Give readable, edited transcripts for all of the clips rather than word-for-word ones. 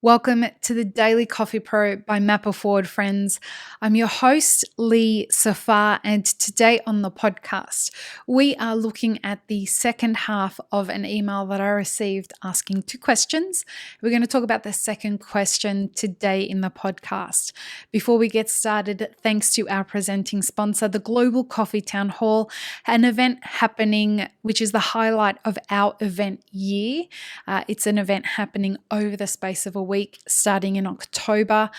Welcome to the Daily Coffee Pro by Mapper Forward, friends. I'm your host, Lee Safar, and today on the podcast, we are looking at the second half of an email that I received asking two questions. We're going to talk about the second question today in the podcast. Before we get started, thanks to our presenting sponsor, the Global Coffee Town Hall, an event happening, which is the highlight of our event year. It's an event happening over the space of a week starting in October.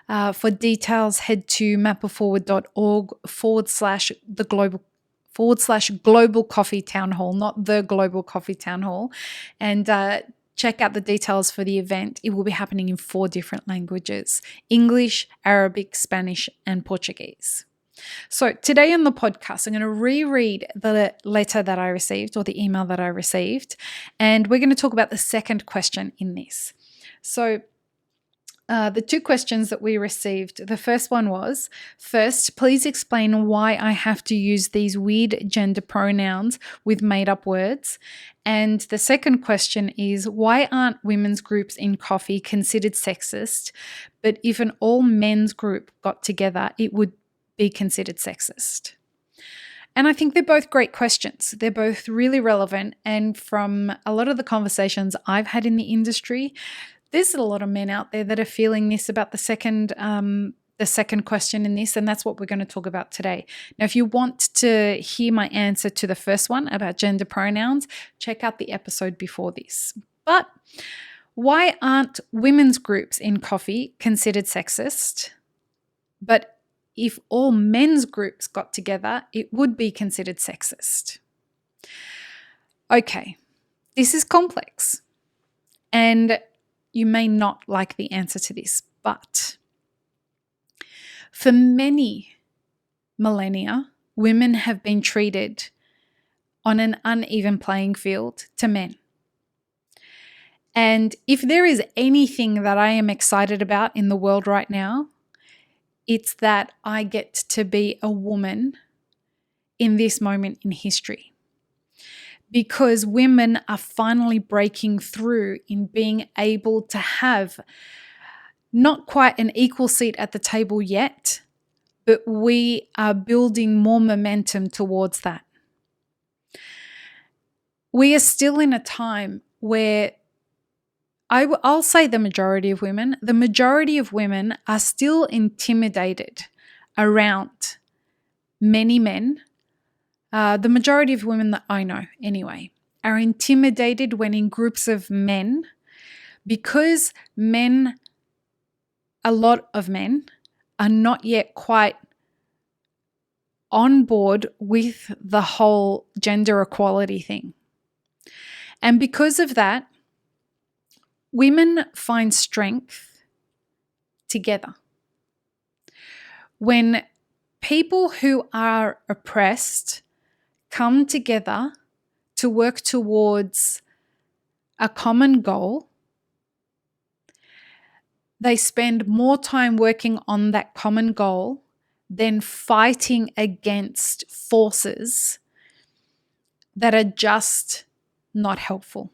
For details, head to mapperforward.org/global coffee town hall, not the Global Coffee Town Hall, and check out the details for the event. It will be happening in 4 different languages: English, Arabic, Spanish, and Portuguese. So today on the podcast, I'm going to reread the letter that I received, or the email that I received, and we're going to talk about the second question in this. So the 2 questions that we received, the first one was, first, please explain why I have to use these weird gender pronouns with made-up words. And the second question is, why aren't women's groups in coffee considered sexist, but if an all men's group got together, it would be considered sexist? And I think they're both great questions. They're both really relevant. And from a lot of the conversations I've had in the industry, there's a lot of men out there that are feeling this about the second question in this, and that's what we're going to talk about today. Now, if you want to hear my answer to the first one about gender pronouns, check out the episode before this. But why aren't women's groups in coffee considered sexist? But if all men's groups got together, it would be considered sexist. Okay, this is complex, and you may not like the answer to this, but for many millennia, women have been treated on an uneven playing field to men. And if there is anything that I am excited about in the world right now, it's that I get to be a woman in this moment in history. Because women are finally breaking through in being able to have not quite an equal seat at the table yet, but we are building more momentum towards that. We are still in a time where I'll say the majority of women are still intimidated around many men. The majority of women that I know, anyway, are intimidated when in groups of men because a lot of men are not yet quite on board with the whole gender equality thing. And because of that, women find strength together. When people who are oppressed come together to work towards a common goal, they spend more time working on that common goal than fighting against forces that are just not helpful.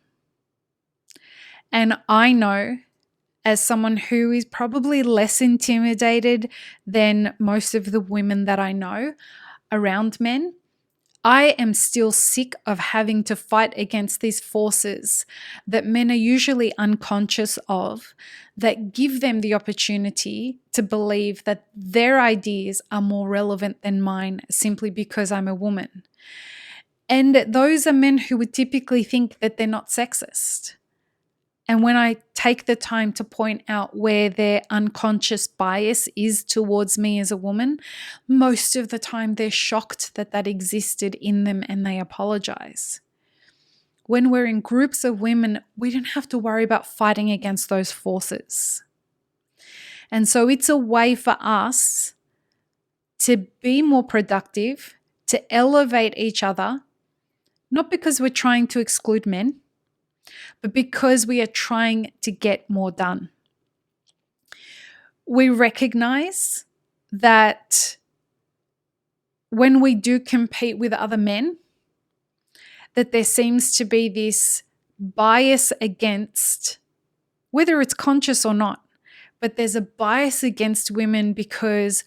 And I know, as someone who is probably less intimidated than most of the women that I know around men, I am still sick of having to fight against these forces that men are usually unconscious of, that give them the opportunity to believe that their ideas are more relevant than mine simply because I'm a woman. And those are men who would typically think that they're not sexist. And when I take the time to point out where their unconscious bias is towards me as a woman, most of the time they're shocked that that existed in them and they apologize. When we're in groups of women, we don't have to worry about fighting against those forces. And so it's a way for us to be more productive, to elevate each other, not because we're trying to exclude men, but because we are trying to get more done. We recognize that when we do compete with other men, that there seems to be this bias against whether it's conscious or not. But there's a bias against women because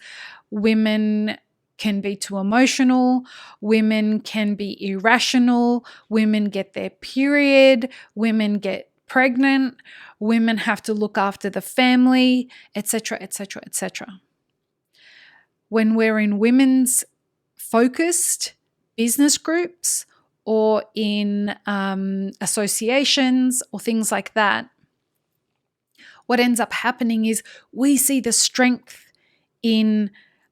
women can be too emotional, women can be irrational, women get their period, women get pregnant, women have to look after the family, etc., etc., etc. When we're in women's focused business groups or in associations or things like that, what ends up happening is we see the strength in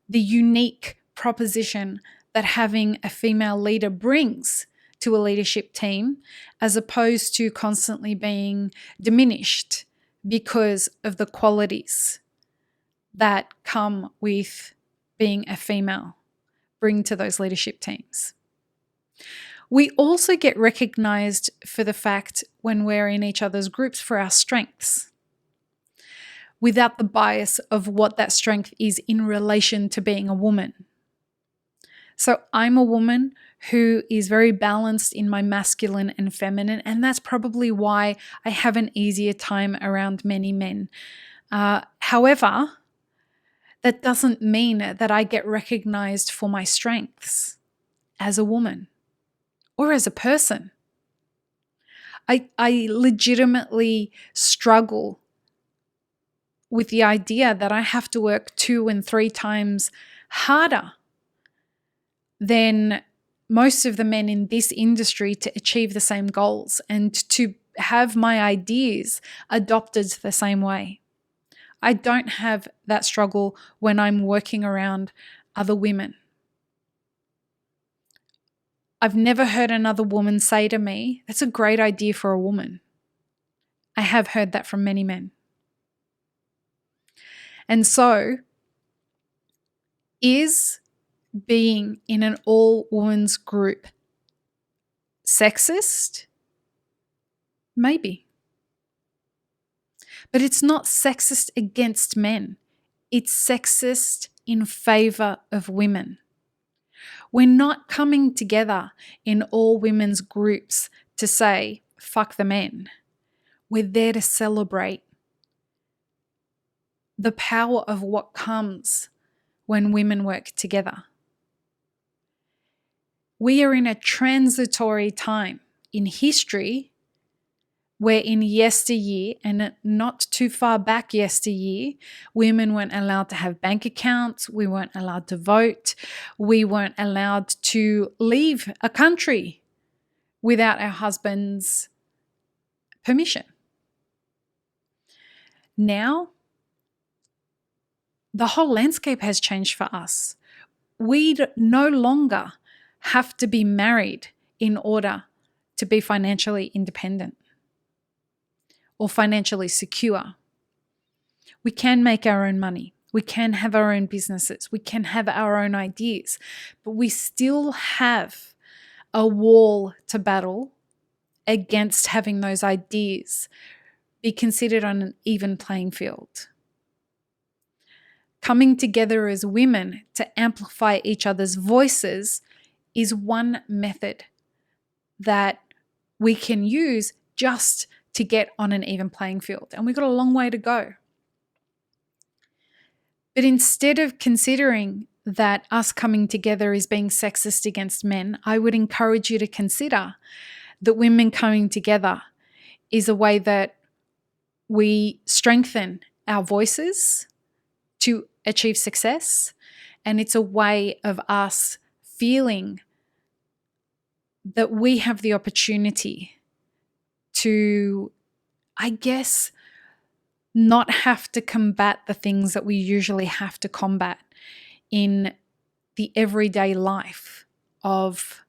the unique proposition that having a female leader brings to a leadership team, as opposed to constantly being diminished because of the qualities that come with being a female bring to those leadership teams. We also get recognized for the fact when we're in each other's groups for our strengths, without the bias of what that strength is in relation to being a woman. So I'm a woman who is very balanced in my masculine and feminine, and that's probably why I have an easier time around many men. However, that doesn't mean that I get recognized for my strengths as a woman or as a person. I legitimately struggle with the idea that I have to work 2 and 3 times harder than most of the men in this industry to achieve the same goals and to have my ideas adopted the same way. I don't have that struggle when I'm working around other women. I've never heard another woman say to me, "That's a great idea for a woman." I have heard that from many men. And so, is being in an all-women's group sexist? Maybe. But it's not sexist against men. It's sexist in favor of women. We're not coming together in all women's groups to say, fuck the men. We're there to celebrate the power of what comes when women work together. We are in a transitory time in history where in yesteryear, and not too far back yesteryear, women weren't allowed to have bank accounts, we weren't allowed to vote, we weren't allowed to leave a country without our husband's permission. Now, the whole landscape has changed for us. We no longer have to be married in order to be financially independent or financially secure. We can make our own money. We can have our own businesses. We can have our own ideas, but we still have a wall to battle against having those ideas be considered on an even playing field. Coming together as women to amplify each other's voices is one method that we can use just to get on an even playing field. And we've got a long way to go. But instead of considering that us coming together is being sexist against men, I would encourage you to consider that women coming together is a way that we strengthen our voices to achieve success. And it's a way of us feeling that we have the opportunity to, I guess, not have to combat the things that we usually have to combat in the everyday life of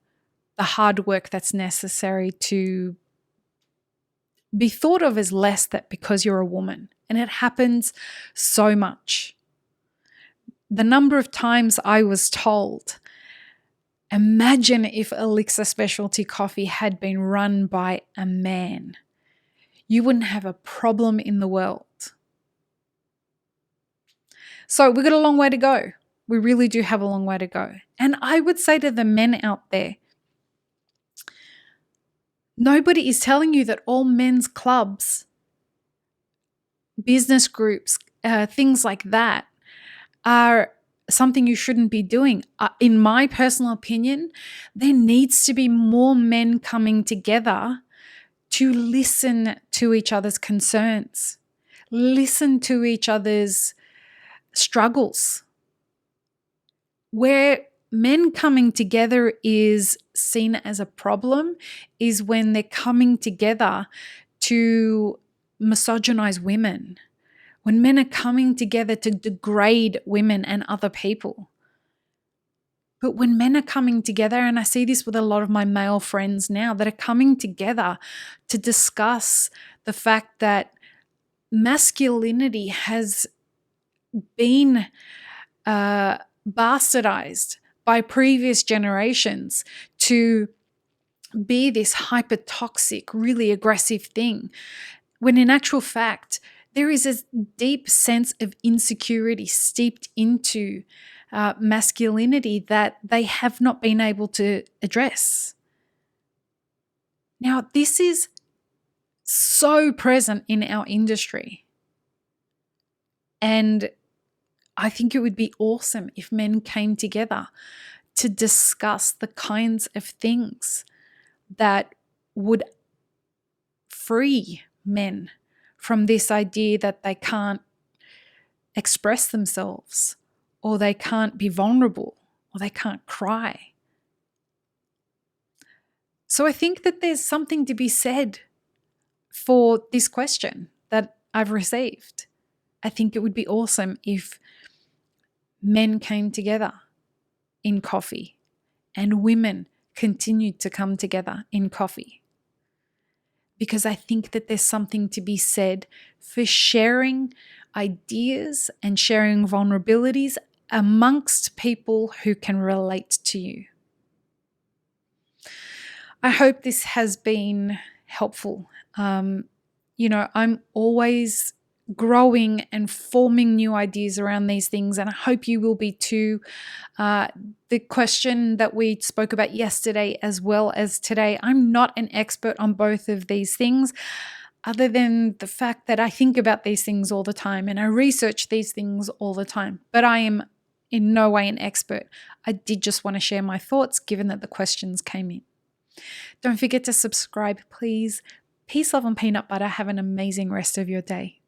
the hard work that's necessary to be thought of as less that because you're a woman. And it happens so much. The number of times I was told, imagine if Elixir Specialty Coffee had been run by a man. You wouldn't have a problem in the world. So we've got a long way to go. We really do have a long way to go. And I would say to the men out there, nobody is telling you that all men's clubs business groups, things like that are something you shouldn't be doing. In my personal opinion, there needs to be more men coming together to listen to each other's concerns, listen to each other's struggles. Where men coming together is seen as a problem is when they're coming together to misogynize women, when men are coming together to degrade women and other people. But when men are coming together, and I see this with a lot of my male friends now that are coming together to discuss the fact that masculinity has been bastardized by previous generations to be this hyper toxic, really aggressive thing, when in actual fact, there is a deep sense of insecurity steeped into masculinity that they have not been able to address. Now, this is so present in our industry. And I think it would be awesome if men came together to discuss the kinds of things that would free men from this idea that they can't express themselves, or they can't be vulnerable, or they can't cry. So I think that there's something to be said for this question that I've received. I think it would be awesome if men came together in coffee and women continued to come together in coffee. Because I think that there's something to be said for sharing ideas and sharing vulnerabilities amongst people who can relate to you. I hope this has been helpful. I'm always growing and forming new ideas around these things, and I hope you will be too. The question that we spoke about yesterday as well as today, I'm not an expert on both of these things, other than the fact that I think about these things all the time and I research these things all the time, but I am in no way an expert. I did just want to share my thoughts given that the questions came in. Don't forget to subscribe, please. Peace, love, and peanut butter. Have an amazing rest of your day.